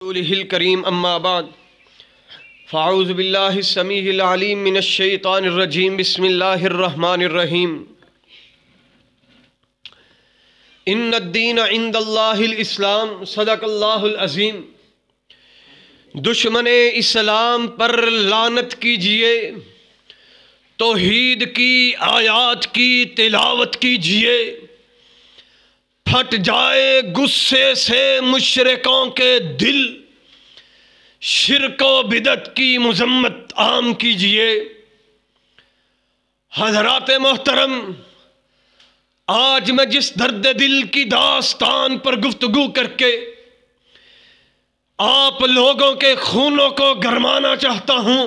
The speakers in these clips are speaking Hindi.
रसूलिहिल करीम अम्मा बाद फ़ाऊज़ु बिल्लाहि समीहिल अलीम मिनश शैतानिर रजीम बिस्मिल्लाहिर रहमानिर रहीम। इन्नद्दीन इंदल्लाहिल इस्लाम सदक़ल्लाहुल अज़ीम। दुश्मने इस्लाम पर लानत कीजिए, तौहीद की आयात की तिलावत कीजिए, फट जाए गुस्से से मुशरिकों के दिल, शिर्क व बिदत की मुज़म्मत आम कीजिए। हज़रात मोहतरम, आज मैं जिस दर्द दिल की दास्तान पर गुफ्तगू करके आप लोगों के खूनों को गरमाना चाहता हूं,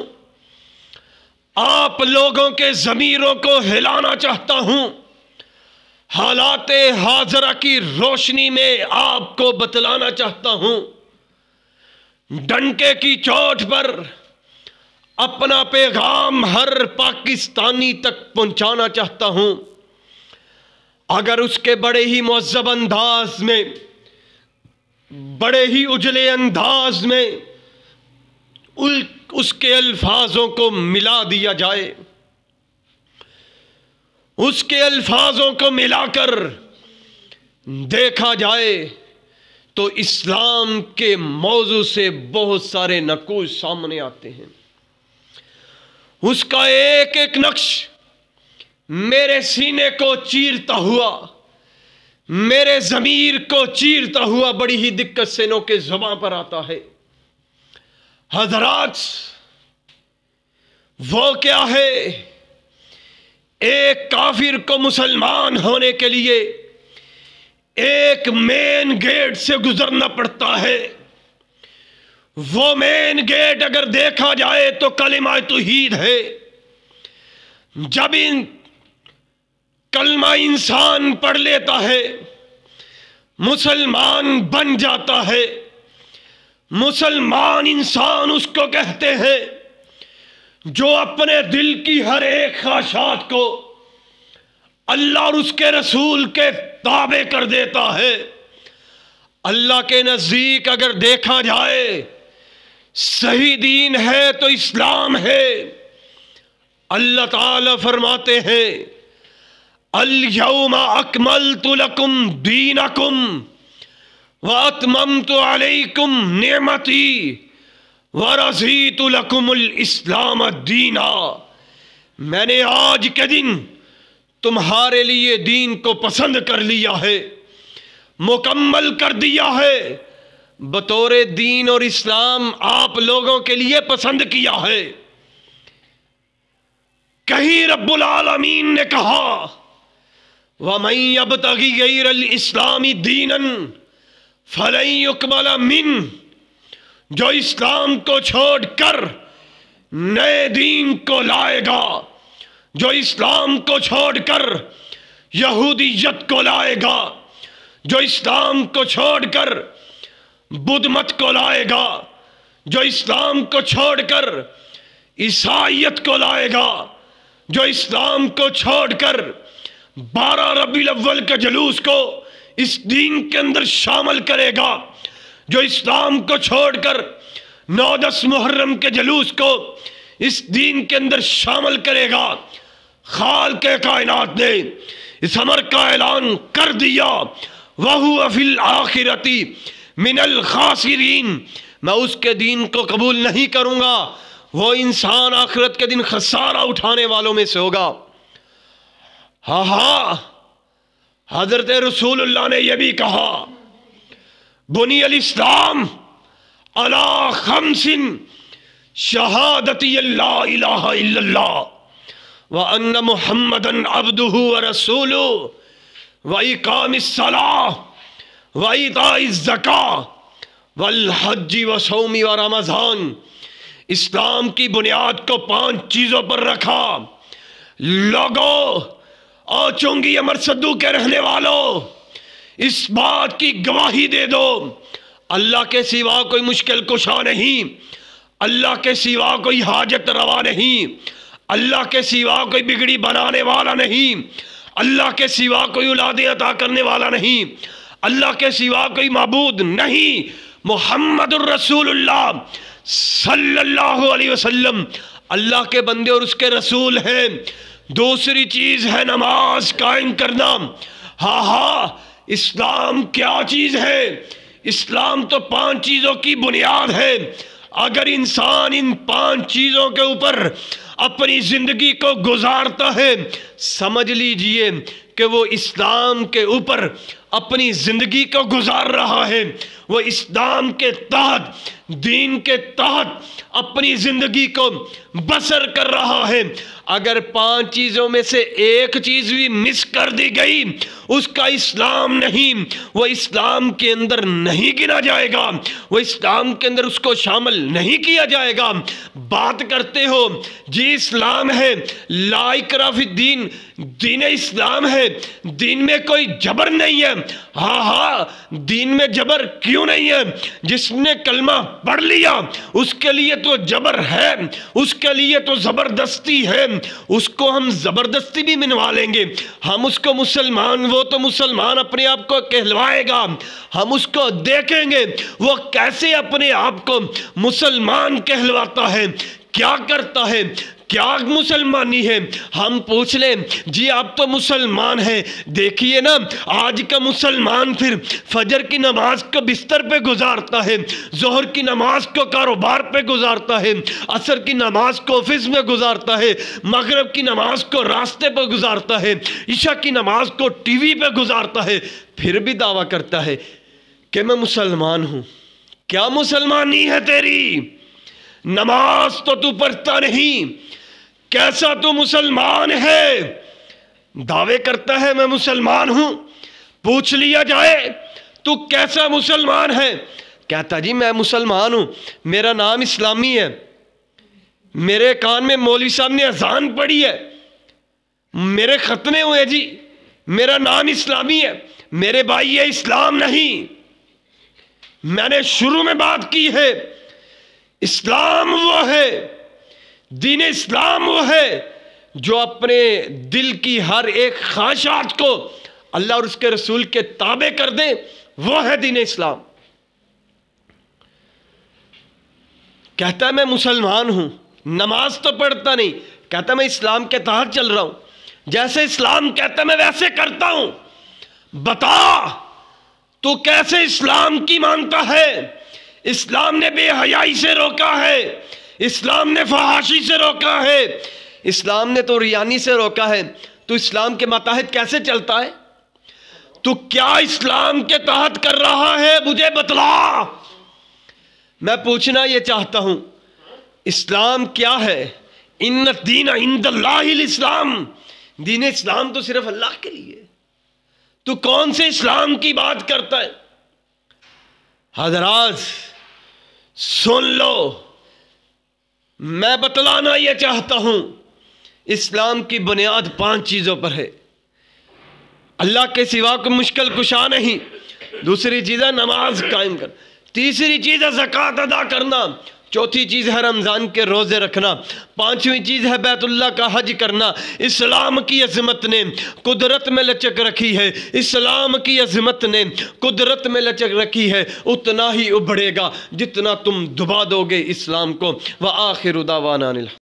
आप लोगों के ज़मीरों को हिलाना चाहता हूं, हालाते हाजरा की रोशनी में आपको बतलाना चाहता हूं, डंके की चोट पर अपना पैगाम हर पाकिस्तानी तक पहुंचाना चाहता हूं। अगर उसके बड़े ही मुअज़्ज़ब अंदाज में, बड़े ही उजले अंदाज में उसके अल्फाजों को मिला दिया जाए, उसके अल्फाजों को मिलाकर देखा जाए तो इस्लाम के मौजू से बहुत सारे नकूश सामने आते हैं। उसका एक एक नक्श मेरे सीने को चीरता हुआ, मेरे ज़मीर को चीरता हुआ बड़ी ही दिक्कत से नोके ज़ुबान पर आता है। हज़रात, वो क्या है, एक काफिर को मुसलमान होने के लिए एक मेन गेट से गुजरना पड़ता है। वो मेन गेट अगर देखा जाए तो कलिमा तौहीद है। जब इन कलमा इंसान पढ़ लेता है, मुसलमान बन जाता है। मुसलमान इंसान उसको कहते हैं जो अपने दिल की हर एक ख्वाहिशात को अल्लाह और उसके रसूल के ताबे कर देता है। अल्लाह के नज़दीक अगर देखा जाए सही दीन है तो इस्लाम है। अल्लाह ताला फरमाते हैं, अल यौमा अकमलतु लकुम दीनकुम व अतममतु अलैकुम निअमती व रज़ीतु लकुमुल इस्लाम दीना। मैंने आज के दिन तुम्हारे लिए दीन को पसंद कर लिया है, मुकम्मल कर दिया है, बतौर दीन और इस्लाम आप लोगों के लिए पसंद किया है। कहीं रब्बुल आलमीन ने कहा, वमन यब्तगी गैरल इस्लामी दीनन फलन युक़बल मिन, जो इस्लाम को छोड़कर नए दीन को लाएगा, जो इस्लाम को छोड़कर यहूदियत को लाएगा, जो इस्लाम को छोड़कर बुद्ध मत को लाएगा, जो इस्लाम को छोड़कर ईसाईयत को लाएगा, जो इस्लाम को छोड़कर 12 रबीउल अव्वल के जुलूस को इस दीन के अंदर शामिल करेगा, जो इस्लाम को छोड़कर 9-10 मुहर्रम के जुलूस को इस दीन के अंदर शामिल करेगा, खालिक़ कायनात ने इस अमर का ऐलान कर दिया, वहुव फिल आखिरती मिनल खासिरीन। मैं उसके दीन को कबूल नहीं करूंगा, वो इंसान आखिरत के दिन खसारा उठाने वालों में से होगा। हाँ, हजरत रसूलुल्लाह ने यह भी कहा, बुनियल इस्लाम अला खम्सिन शहादती अल्ला इलाहा इल्लल्लाह व अन्न मुहम्मदन अब्दुहु व रसूलुहु व इकामिस सलाह व इताइज़ ज़कात वल हज्ज व सौमी व रमज़ान। इस्लाम की बुनियाद को 5 चीज़ों पर रखा। लोगों और चुंगी अमर सद्दू के रहने वालों, इस बात की गवाही दे दो, अल्लाह के सिवा कोई मुश्किल कुशा नहीं, अल्लाह के सिवा कोई हाजत रवा नहीं, अल्लाह के सिवा कोई बिगड़ी बनाने वाला नहीं, अल्लाह के सिवा कोई औलाद अता करने वाला नहीं, अल्लाह के सिवा कोई माबूद नहीं मुहम्मदुर रसूलुल्लाह सल्लल्लाहु अलैहि वसल्लम अल्लाह के बंदे और उसके रसूल हैं। दूसरी चीज है नमाज कायम करना। हाँ, इस्लाम क्या चीज है? इस्लाम तो 5 चीजों की बुनियाद है। अगर इंसान इन 5 चीजों के ऊपर अपनी जिंदगी को गुजारता है, समझ लीजिए कि वो इस्लाम के ऊपर अपनी जिंदगी को गुजार रहा है। वो इस्लाम के तहत, दीन के तहत अपनी जिंदगी को बसर कर रहा है। अगर 5 चीजों में से एक चीज भी मिस कर दी गई, उसका इस्लाम नहीं, वो इस्लाम के अंदर नहीं गिना जाएगा, वो इस्लाम के अंदर उसको शामिल नहीं किया जाएगा। बात करते हो जी इस्लाम है, ला इकराह फिद्दीन, दीन इस्लाम है, दीन में कोई जबर नहीं है। हाँ, दीन में जबर क्यों नहीं है? जिसने कलमा पढ़ लिया उसके लिए तो जबर है, उसके लिए तो जबरदस्ती है, उसको हम जबरदस्ती भी मिलवा लेंगे। हम उसको मुसलमान, वो तो मुसलमान अपने आप को कहलवाएगा। हम उसको देखेंगे वो कैसे अपने आप को मुसलमान कहलवाता है, क्या करता है, क्या मुसलमानी है। हम पूछ लें जी आप तो मुसलमान हैं, देखिए ना आज का मुसलमान फिर फजर की नमाज को बिस्तर पे गुजारता है, जोहर की नमाज को कारोबार पे गुजारता है, असर की नमाज को ऑफिस में गुजारता है, मगरिब की नमाज को रास्ते पे गुजारता है, ईशा की नमाज को टीवी पे गुजारता है, फिर भी दावा करता है कि मैं मुसलमान हूं। क्या मुसलमानी है तेरी? नमाज तो तू पढ़ता नहीं, कैसा तू मुसलमान है? दावे करता है मैं मुसलमान हूं। पूछ लिया जाए तू कैसा मुसलमान है? कहता जी मैं मुसलमान हूं, मेरा नाम इस्लामी है, मेरे कान में मौलवी साहब ने अजान पढ़ी है, मेरे खत्मे हुए जी, मेरा नाम इस्लामी है। मेरे भाई ये इस्लाम नहीं, मैंने शुरू में बात की है, इस्लाम वो है, दीन इस्लाम वो है जो अपने दिल की हर एक ख्वाहिशात को अल्लाह और उसके रसूल के ताबे कर दे, वो है दीन इस्लाम। कहता है मैं मुसलमान हूं, नमाज तो पढ़ता नहीं, कहता मैं इस्लाम के तहत चल रहा हूं, जैसे इस्लाम कहता मैं वैसे करता हूं। बता तू कैसे इस्लाम की मानता है? इस्लाम ने बेहयाई से रोका है, इस्लाम ने फहाशी से रोका है, इस्लाम ने तो रियानी से रोका है। तू इस्लाम के मातहत कैसे चलता है? तू क्या इस्लाम के तहत कर रहा है मुझे बतला। मैं पूछना ये चाहता हूं इस्लाम क्या है? इन्न दीन इंदल्लाहिल इस्लाम, दीन इस्लाम तो सिर्फ अल्लाह के लिए। तू कौन से इस्लाम की बात करता है? हज़रात सुन लो, मैं बतलाना यह चाहता हूं इस्लाम की बुनियाद 5 चीजों पर है। अल्लाह के सिवा कोई मुश्किल कुशा नहीं। दूसरी चीज है नमाज कायम कर, तीसरी चीज है ज़कात अदा करना, चौथी चीज है रमजान के रोजे रखना, 5वीं चीज है बैतुल्लाह का हज करना। इस्लाम की अज़मत ने कुदरत में लचक रखी है, इस्लाम की अज़मत ने कुदरत में लचक रखी है, उतना ही उभरेगा जितना तुम दबा दोगे इस्लाम को। व आखिरु दावाना।